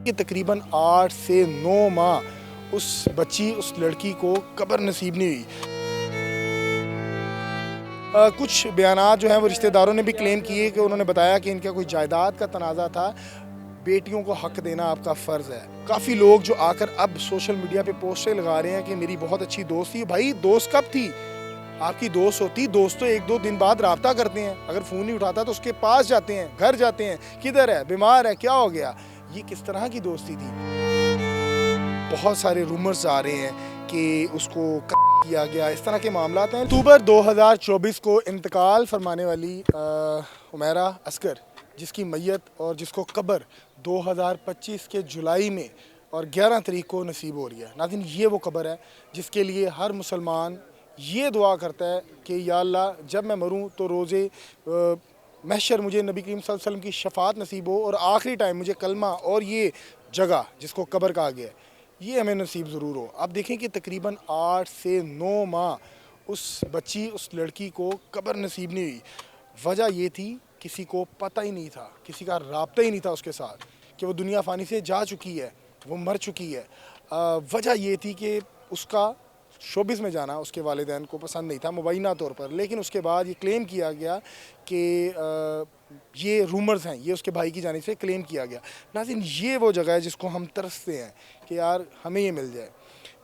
کہ تقریباً 8 سے 9 ماہ اس لڑکی کو قبر نصیب نہیں ہوئی۔ کچھ بیانات جو ہیں وہ رشتہ داروں نے بھی کلیم کیے کہ انہوں نے بتایا کہ ان کا کوئی جائیداد کا تنازع تھا، بیٹیوں کو حق دینا آپ کا فرض ہے۔ کافی لوگ جو آ کر اب سوشل میڈیا پہ پوسٹیں لگا رہے ہیں کہ میری بہت اچھی دوست تھی۔ بھائی دوست کب تھی؟ آپ کی دوست ہوتی، دوست تو 1-2 دن بعد رابطہ کرتے ہیں، اگر فون نہیں اٹھاتا تو اس کے پاس جاتے ہیں، گھر جاتے ہیں، کدھر ہے، بیمار ہے، کیا ہو گیا۔ یہ کس طرح کی دوستی تھی؟ بہت سارے رومرز آ رہے ہیں کہ اس کو کیا گیا، اس طرح کے معاملات ہیں۔ اکتوبر 2024 کو انتقال فرمانے والی حمیرہ اصغر، جس کی میت اور جس کو قبر 2025 کے جولائی میں اور 11 تاریخ کو نصیب ہو رہی ہے۔ ناظرین، یہ وہ قبر ہے جس کے لیے ہر مسلمان یہ دعا کرتا ہے کہ یا اللہ جب میں مروں تو روزے محشر مجھے نبی کریم صلی اللہ علیہ وسلم کی شفاعت نصیب ہو، اور آخری ٹائم مجھے کلمہ اور یہ جگہ جس کو قبر کہا گیا ہے یہ ہمیں نصیب ضرور ہو۔ آپ دیکھیں کہ تقریباً 8 سے 9 ماہ اس لڑکی کو قبر نصیب نہیں ہوئی۔ وجہ یہ تھی کسی کو پتہ ہی نہیں تھا، کسی کا رابطہ ہی نہیں تھا اس کے ساتھ کہ وہ دنیا فانی سے جا چکی ہے، وہ مر چکی ہے۔ وجہ یہ تھی کہ اس کا شوبز میں جانا اس کے والدین کو پسند نہیں تھا مبینہ طور پر، لیکن اس کے بعد یہ کلیم کیا گیا کہ یہ رومرز ہیں، یہ اس کے بھائی کی جانب سے کلیم کیا گیا۔ ناظرین، یہ وہ جگہ ہے جس کو ہم ترستے ہیں کہ یار ہمیں یہ مل جائے۔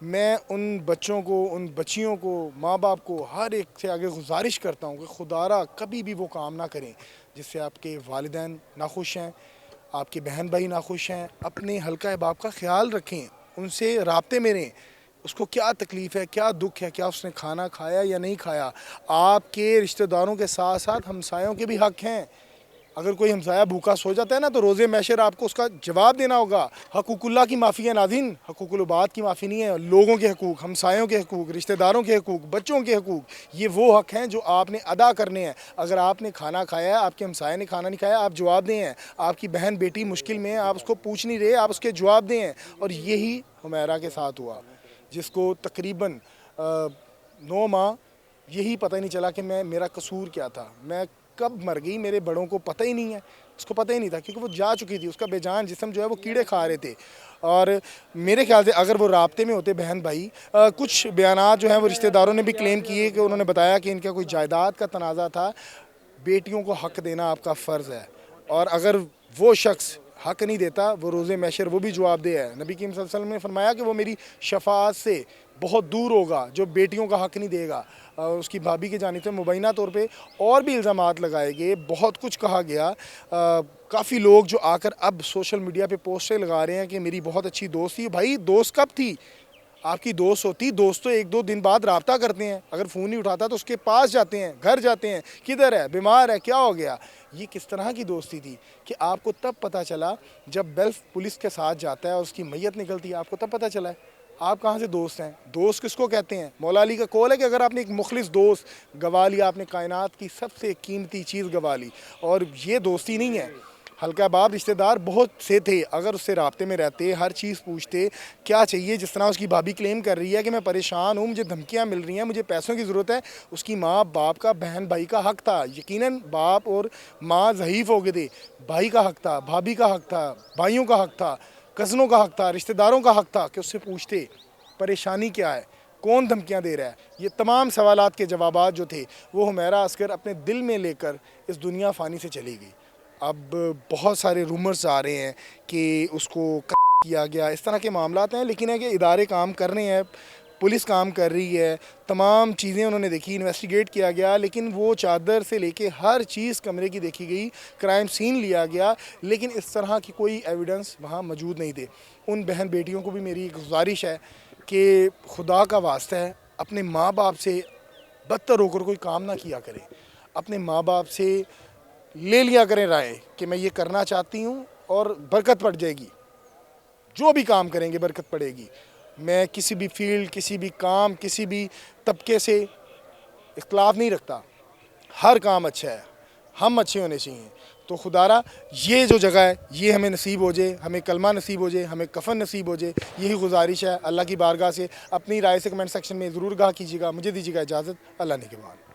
میں ان بچوں کو، ان بچیوں کو، ماں باپ کو، ہر ایک سے آگے گزارش کرتا ہوں کہ خدا را کبھی بھی وہ کام نہ کریں جس سے آپ کے والدین ناخوش ہیں، آپ کے بہن بھائی ناخوش ہیں۔ اپنے حلقہ احباب کا خیال رکھیں، ان سے رابطے میں رہیں، اس کو کیا تکلیف ہے، کیا دکھ ہے، کیا اس نے کھانا کھایا یا نہیں کھایا۔ آپ کے رشتہ داروں کے ساتھ ساتھ ہمسایوں کے بھی حق ہیں۔ اگر کوئی ہمسایہ بھوکا سو جاتا ہے نا تو روزے محشر آپ کو اس کا جواب دینا ہوگا۔ حقوق اللہ کی معافی ہے ناظرین، حقوق العباد کی معافی نہیں ہے۔ لوگوں کے حقوق، ہمسایوں کے حقوق، رشتہ داروں کے حقوق، بچوں کے حقوق، یہ وہ حق ہیں جو آپ نے ادا کرنے ہیں۔ اگر آپ نے کھانا کھایا ہے، آپ کے ہمسایہ نے کھانا نہیں کھایا، آپ جواب دیں ہیں۔ آپ کی بہن بیٹی مشکل میں ہے، آپ اس کو پوچھ نہیں رہے، آپ اس کے جواب دیں ہیں۔ اور یہی حمیرہ کے ساتھ ہوا، جس کو تقریباً 9 ماہ یہی پتہ نہیں چلا کہ میرا قصور کیا تھا، میں کب مر گئی، میرے بڑوں کو پتہ ہی نہیں ہے، اس کو پتہ ہی نہیں تھا کیونکہ وہ جا چکی تھی، اس کا بے جان جسم جو ہے وہ کیڑے کھا رہے تھے۔ اور میرے خیال سے اگر وہ رابطے میں ہوتے بہن بھائی، کچھ بیانات جو ہیں وہ رشتہ داروں نے بھی کلیم کیے کہ انہوں نے بتایا کہ ان کا کوئی جائیداد کا تنازع تھا، بیٹیوں کو حق دینا آپ کا فرض ہے، اور اگر وہ شخص حق نہیں دیتا وہ روزے محشر وہ بھی جواب دہ ہے۔ نبی کریم صلی اللہ علیہ وسلم نے فرمایا کہ وہ میری شفاعت سے بہت دور ہوگا جو بیٹیوں کا حق نہیں دے گا۔ اس کی بھابھی کی جانب سے مبینہ طور پہ اور بھی الزامات لگائے گئے، بہت کچھ کہا گیا۔ کافی لوگ جو آ کر اب سوشل میڈیا پہ پوسٹیں لگا رہے ہیں کہ میری بہت اچھی دوست تھی۔ بھائی دوست کب تھی؟ آپ کی دوست ہوتی، دوست تو 1-2 دن بعد رابطہ کرتے ہیں، اگر فون نہیں اٹھاتا تو اس کے پاس جاتے ہیں، گھر جاتے ہیں، کدھر ہے، بیمار ہے، کیا ہو گیا۔ یہ کس طرح کی دوستی تھی کہ آپ کو تب پتہ چلا جب بیلف پولیس کے ساتھ جاتا ہے اور اس کی میت نکلتی ہے، آپ کو تب پتہ چلا ہے۔ آپ کہاں سے دوست ہیں؟ دوست کس کو کہتے ہیں؟ مولا علی کا قول ہے کہ اگر آپ نے ایک مخلص دوست گوا لیا، آپ نے کائنات کی سب سے قیمتی چیز گوا لی، اور یہ دوستی نہیں ہے۔ حلقہ احباب رشتہ دار بہت سے تھے، اگر اس سے رابطے میں رہتے، ہر چیز پوچھتے کیا چاہیے، جس طرح اس کی بھابھی کلیم کر رہی ہے کہ میں پریشان ہوں، مجھے دھمکیاں مل رہی ہیں، مجھے پیسوں کی ضرورت ہے، اس کی ماں باپ کا، بہن بھائی کا حق تھا۔ یقیناً باپ اور ماں ضعیف ہو گئے تھے، بھائی کا حق تھا، بھابھی کا حق تھا، بھائیوں کا حق تھا، کزنوں کا حق تھا، رشتہ داروں کا حق تھا کہ اس سے پوچھتے پریشانی کیا ہے، کون دھمکیاں دے رہا ہے۔ یہ تمام سوالات کے جوابات جو تھے وہ حمیرہ اصغر اپنے دل میں لے کر اس دنیا فانی سے چلی گئی۔ اب بہت سارے رومرز آ رہے ہیں کہ اس کو کیا گیا، اس طرح کے معاملات ہیں، لیکن ہے کہ ادارے کام کر رہے ہیں، پولیس کام کر رہی ہے، تمام چیزیں انہوں نے دیکھی، انویسٹیگیٹ کیا گیا، لیکن وہ چادر سے لے کے ہر چیز کمرے کی دیکھی گئی، کرائم سین لیا گیا، لیکن اس طرح کی کوئی ایویڈنس وہاں موجود نہیں تھے۔ ان بہن بیٹیوں کو بھی میری گزارش ہے کہ خدا کا واسطہ ہے اپنے ماں باپ سے بدتر ہو کر کوئی کام نہ کیا کریں، اپنے ماں باپ سے لے لیا کریں رائے کہ میں یہ کرنا چاہتی ہوں اور برکت پڑ جائے گی، جو بھی کام کریں گے برکت پڑے گی۔ میں کسی بھی فیلڈ، کسی بھی کام، کسی بھی طبقے سے اختلاف نہیں رکھتا، ہر کام اچھا ہے، ہم اچھے ہونے چاہیے۔ تو خدا را یہ جو جگہ ہے یہ ہمیں نصیب ہو جائے، ہمیں کلمہ نصیب ہو جائے، ہمیں کفن نصیب ہو جائے، یہی گزارش ہے اللہ کی بارگاہ سے۔ اپنی رائے سے کمنٹ سیکشن میں ضرور گاہ کیجیے گا۔ مجھے دیجیے گا اجازت، اللہ نگہبان۔